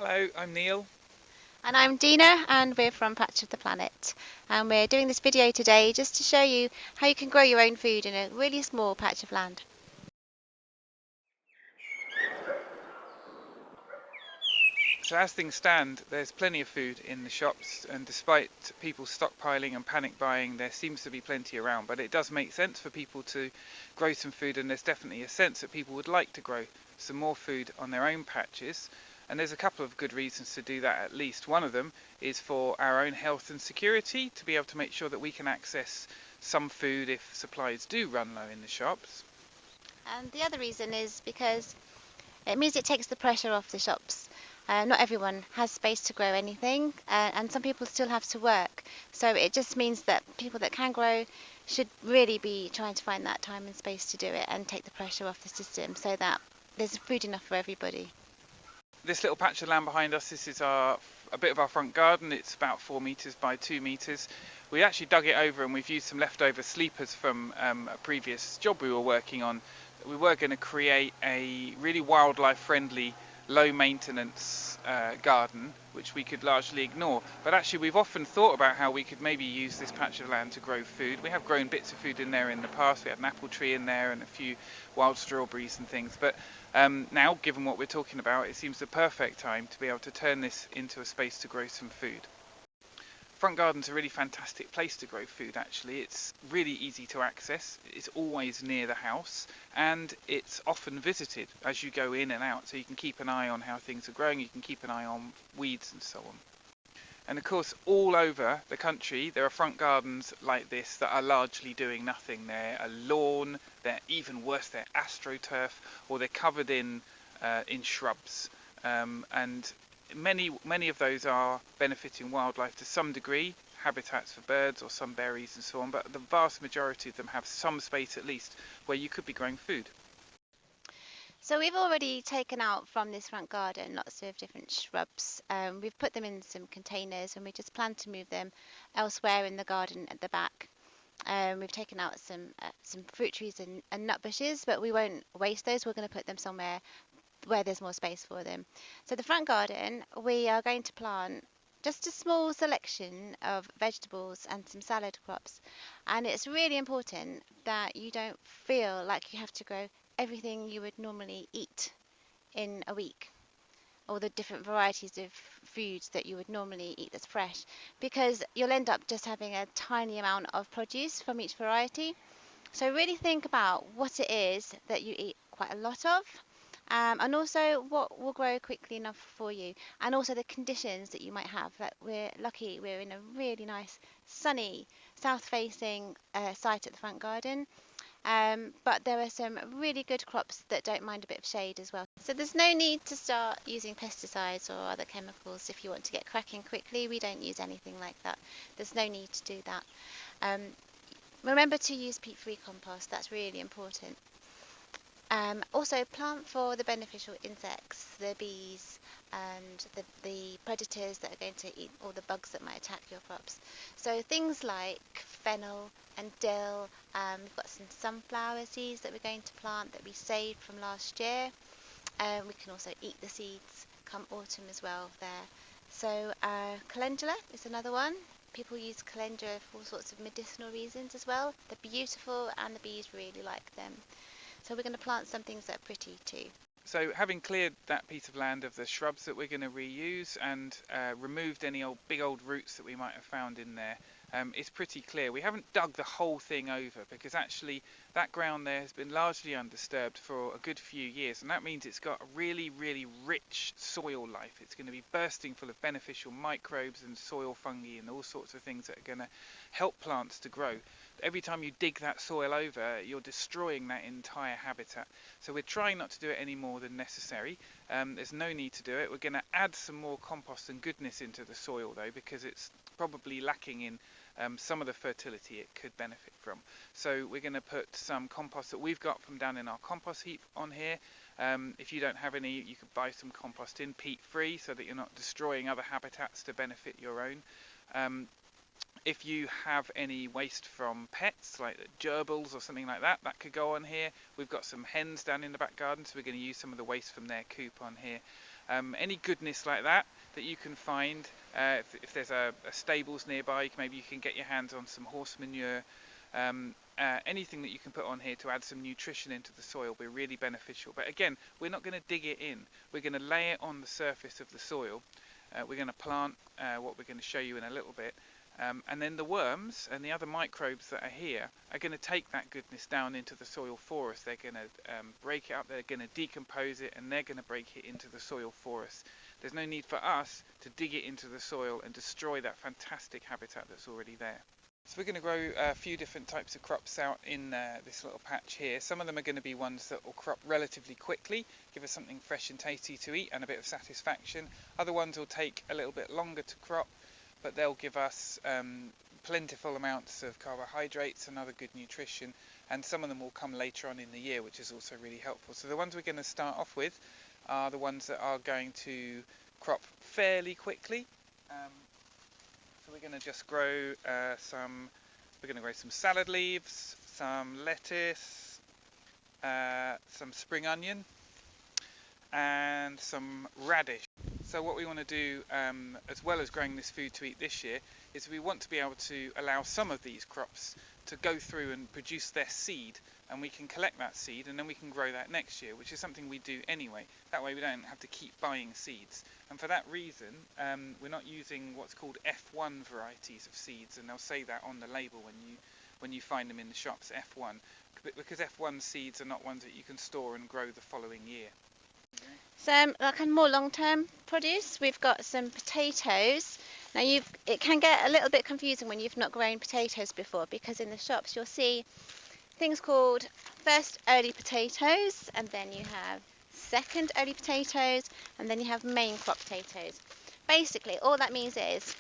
Hello, I'm Neil. And I'm Dina, and we're from Patch of the Planet. And we're doing this video today just to show you how you can grow your own food in a really small patch of land. So as things stand, there's plenty of food in the shops, and despite people stockpiling and panic buying, there seems to be plenty around. But it does make sense for people to grow some food, and there's definitely a sense that people would like to grow some more food on their own patches. And there's a couple of good reasons to do that at least. One of them is for our own health and security, to be able to make sure that we can access some food if supplies do run low in the shops. And the other reason is because it means it takes the pressure off the shops. Not everyone has space to grow anything, and some people still have to work. So it just means that people that can grow should really be trying to find that time and space to do it and take the pressure off the system so that there's food enough for everybody. This little patch of land behind us, this is a bit of our front garden. It's about 4 metres by 2 metres. We actually dug it over and we've used some leftover sleepers from a previous job we were working on. We were going to create a really wildlife friendly, low maintenance garden, which we could largely ignore. But actually we've often thought about how we could maybe use this patch of land to grow food. We have grown bits of food in there in the past. We had an apple tree in there and a few wild strawberries and things. But now, given what we're talking about, it seems the perfect time to be able to turn this into a space to grow some food. Front garden's a really fantastic place to grow food actually. It's really easy to access, it's always near the house, and it's often visited as you go in and out, so you can keep an eye on how things are growing, you can keep an eye on weeds and so on. And of course, all over the country, there are front gardens like this that are largely doing nothing. They're a lawn, they're even worse, they're astroturf, or they're covered in shrubs. And many of those are benefiting wildlife to some degree, habitats for birds or some berries and so on, but the vast majority of them have some space at least where you could be growing food. So we've already taken out from this front garden lots of different shrubs. We've put them in some containers and we just plan to move them elsewhere in the garden at the back. We've taken out some fruit trees and nut bushes, but we won't waste those. We're going to put them somewhere where there's more space for them. So the front garden, we are going to plant just a small selection of vegetables and some salad crops. And it's really important that you don't feel like you have to grow everything you would normally eat in a week, or the different varieties of foods that you would normally eat that's fresh, because you'll end up just having a tiny amount of produce from each variety. So really think about what it is that you eat quite a lot of, and also what will grow quickly enough for you, and also the conditions that you might have. Like, we're lucky, we're in a really nice sunny south facing site at the front garden, but there are some really good crops that don't mind a bit of shade as well. So there's no need to start using pesticides or other chemicals if you want to get cracking quickly. We don't use anything like that. There's no need to do that. Um, remember to use peat-free compost. That's really important. Also plant for the beneficial insects, the bees and the predators that are going to eat all the bugs that might attack your crops. So things like fennel and dill. We've got some sunflower seeds that we're going to plant that we saved from last year. We can also eat the seeds come autumn as well there. So calendula is another one. People use calendula for all sorts of medicinal reasons as well. They're beautiful and the bees really like them. So we're going to plant some things that are pretty too. So having cleared that piece of land of the shrubs that we're going to reuse and removed any big old roots that we might have found in there, it's pretty clear. We haven't dug the whole thing over because actually that ground there has been largely undisturbed for a good few years, and that means it's got a really, really rich soil life. It's going to be bursting full of beneficial microbes and soil fungi and all sorts of things that are going to help plants to grow. Every time you dig that soil over, you're destroying that entire habitat. So we're trying not to do it any more than necessary. There's no need to do it. We're going to add some more compost and goodness into the soil though, because it's probably lacking in some of the fertility it could benefit from. So we're going to put some compost that we've got from down in our compost heap on here. If you don't have any, you could buy some compost in, peat free, so that you're not destroying other habitats to benefit your own. If you have any waste from pets, like gerbils or something like that, that could go on here. We've got some hens down in the back garden, so we're going to use some of the waste from their coop on here. any goodness like that you can find. If there's a stables nearby, maybe you can get your hands on some horse manure. Anything that you can put on here to add some nutrition into the soil will be really beneficial. But again, we're not going to dig it in. We're going to lay it on the surface of the soil. We're going to plant what we're going to show you in a little bit. And then the worms and the other microbes that are here are going to take that goodness down into the soil for us. They're going to break it up, they're going to decompose it, and they're going to break it into the soil for us. There's no need for us to dig it into the soil and destroy that fantastic habitat that's already there. So we're going to grow a few different types of crops out in this little patch here. Some of them are going to be ones that will crop relatively quickly, give us something fresh and tasty to eat and a bit of satisfaction. Other ones will take a little bit longer to crop, but they'll give us plentiful amounts of carbohydrates and other good nutrition, and some of them will come later on in the year, which is also really helpful. So the ones we're going to start off with are the ones that are going to crop fairly quickly. So we're going to just grow some salad leaves, some lettuce, some spring onion, and some radish. So what we want to do, as well as growing this food to eat this year, is we want to be able to allow some of these crops to go through and produce their seed, and we can collect that seed and then we can grow that next year, which is something we do anyway. That way we don't have to keep buying seeds. And for that reason, we're not using what's called F1 varieties of seeds, and they'll say that on the label when you find them in the shops, F1, because F1 seeds are not ones that you can store and grow the following year. Some like a more long-term produce, we've got some potatoes. Now it can get a little bit confusing when you've not grown potatoes before, because in the shops you'll see things called first early potatoes, and then you have second early potatoes, and then you have main crop potatoes. Basically all that means is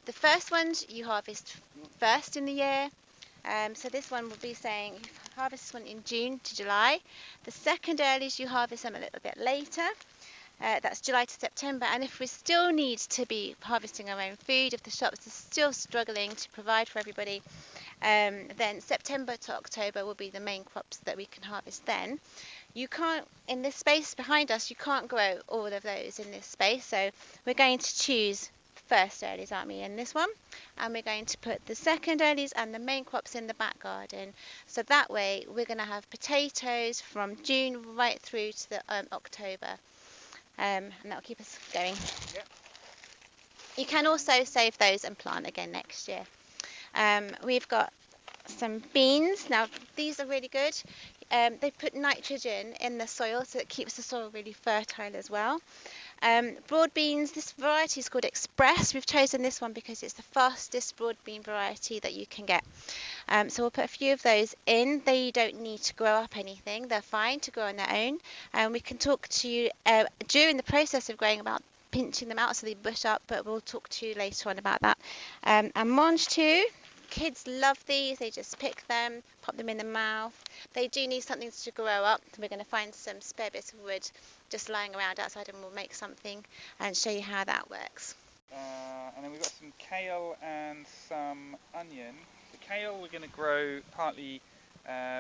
the first ones you harvest first in the year. So this one will be saying you harvest this one in June to July. The second earlies you harvest them a little bit later. That's July to September. And if we still need to be harvesting our own food, if the shops are still struggling to provide for everybody, then September to October will be the main crops that we can harvest then. You can't, in this space behind us, you can't grow all of those in this space. So we're going to choose first earlies, aren't we, in this one, and we're going to put the second earlies and the main crops in the back garden. So that way we're going to have potatoes from June right through to the October, and that'll keep us going. Yep. You can also save those and plant again next year. We've got some beans. Now these are really good. They put nitrogen in the soil, so it keeps the soil really fertile as well. Broad beans, this variety is called Express. We've chosen this one because it's the fastest broad bean variety that you can get. So we'll put a few of those in. They don't need to grow up anything. They're fine to grow on their own. And we can talk to you during the process of growing about pinching them out so they bush up, but we'll talk to you later on about that. And mange too. Kids love these. They just pick them, pop them in the mouth. They do need something to grow up. We're going to find some spare bits of wood just lying around outside, and we'll make something and show you how that works. And then we've got some kale and some onion. The kale we're going to grow partly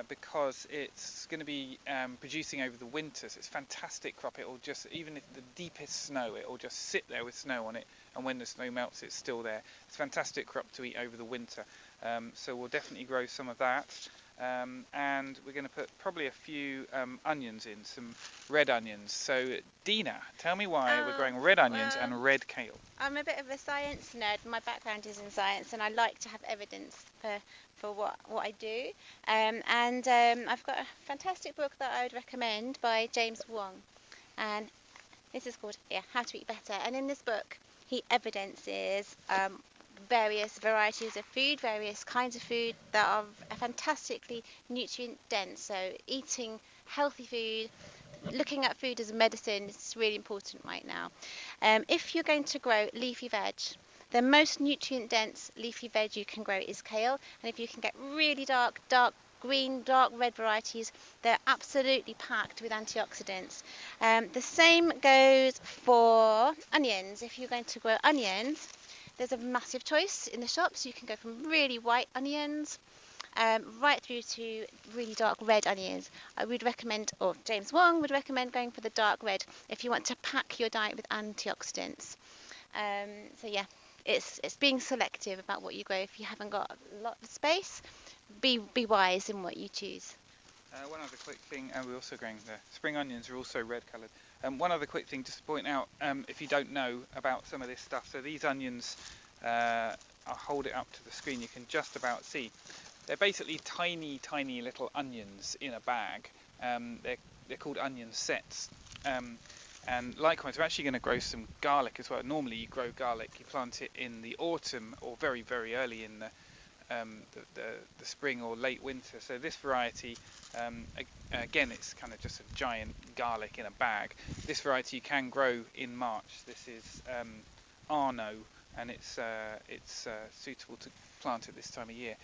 because it's going to be producing over the winter, so it's a fantastic crop. It will just, even if the deepest snow, it will just sit there with snow on it, and when the snow melts it's still there. It's a fantastic crop to eat over the winter, so we'll definitely grow some of that. And we're going to put probably a few onions in, some red onions. So Dina, tell me why we're growing red onions and red kale. I'm a bit of a science nerd. My background is in science, and I like to have evidence for what I do. And I've got a fantastic book that I would recommend by James Wong, and this is called How to Eat Better. And in this book he evidences various varieties of food, various kinds of food that are fantastically nutrient dense. So eating healthy food, looking at food as a medicine is really important right now. If you're going to grow leafy veg, the most nutrient dense leafy veg you can grow is kale, and if you can get really dark green, dark red varieties, they're absolutely packed with antioxidants. The same goes for onions. If you're going to grow onions, there's a massive choice in the shops. You can go from really white onions right through to really dark red onions. I would recommend, or James Wong would recommend, going for the dark red if you want to pack your diet with antioxidants. So yeah, it's being selective about what you grow. If you haven't got a lot of space, be wise in what you choose. One other quick thing, we're also growing the spring onions are also red coloured. One other quick thing just to point out, if you don't know about some of this stuff, so these onions, I'll hold it up to the screen, you can just about see. They're basically tiny, tiny little onions in a bag. They're called onion sets. And likewise, we're actually going to grow some garlic as well. Normally you grow garlic, you plant it in the autumn or very, very early in the spring or late winter. So this variety, again, it's kind of just a giant garlic in a bag. This variety you can grow in March. This is Arno, and it's suitable to plant at this time of year.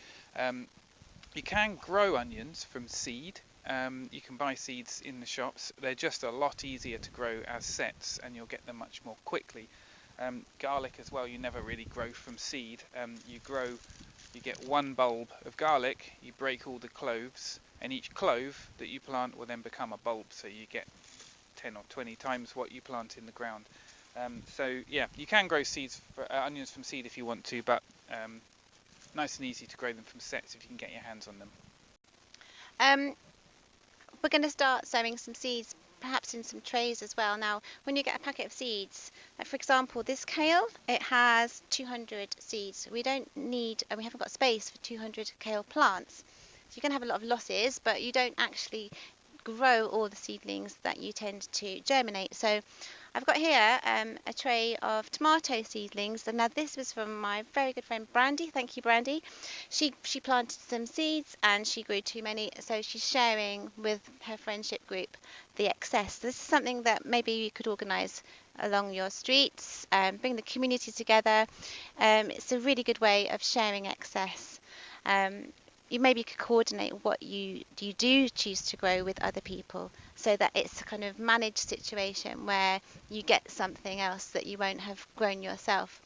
You can grow onions from seed. You can buy seeds in the shops. They're just a lot easier to grow as sets, and you'll get them much more quickly. Garlic as well, you never really grow from seed. You get one bulb of garlic, you break all the cloves, and each clove that you plant will then become a bulb, so you get 10 or 20 times what you plant in the ground. So yeah, you can grow seeds for onions from seed if you want to, but nice and easy to grow them from sets if you can get your hands on them. We're going to start sowing some seeds, perhaps in some trays as well. Now, when you get a packet of seeds, like for example, this kale, it has 200 seeds. We haven't got space for 200 kale plants. So you're going to have a lot of losses, but you don't actually grow all the seedlings that you tend to germinate. So I've got here a tray of tomato seedlings, and now this was from my very good friend Brandy. Thank you, Brandy. She planted some seeds and she grew too many, so she's sharing with her friendship group the excess. This is something that maybe you could organise along your streets, bring the community together. It's a really good way of sharing excess. You maybe could coordinate what you do choose to grow with other people, so that it's a kind of managed situation where you get something else that you won't have grown yourself.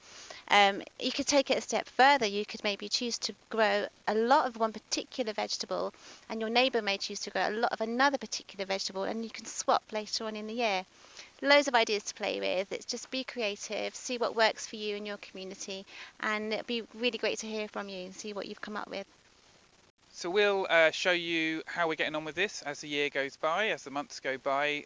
You could take it a step further. You could maybe choose to grow a lot of one particular vegetable, and your neighbour may choose to grow a lot of another particular vegetable, and you can swap later on in the year. Loads of ideas to play with. It's just be creative, see what works for you and your community, and it'd be really great to hear from you and see what you've come up with. So we'll show you how we're getting on with this as the year goes by, as the months go by.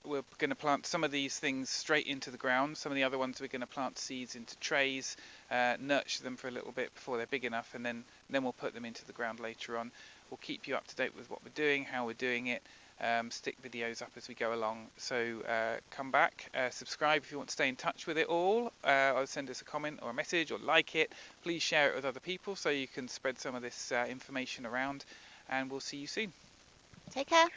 We're going to plant some of these things straight into the ground. Some of the other ones we're going to plant seeds into trays, nurture them for a little bit before they're big enough, and then we'll put them into the ground later on. We'll keep you up to date with what we're doing, how we're doing it, stick videos up as we go along. So come back, subscribe if you want to stay in touch with it all, or send us a comment or a message or like it. Please share it with other people so you can spread some of this information around, and we'll see you soon. Take care.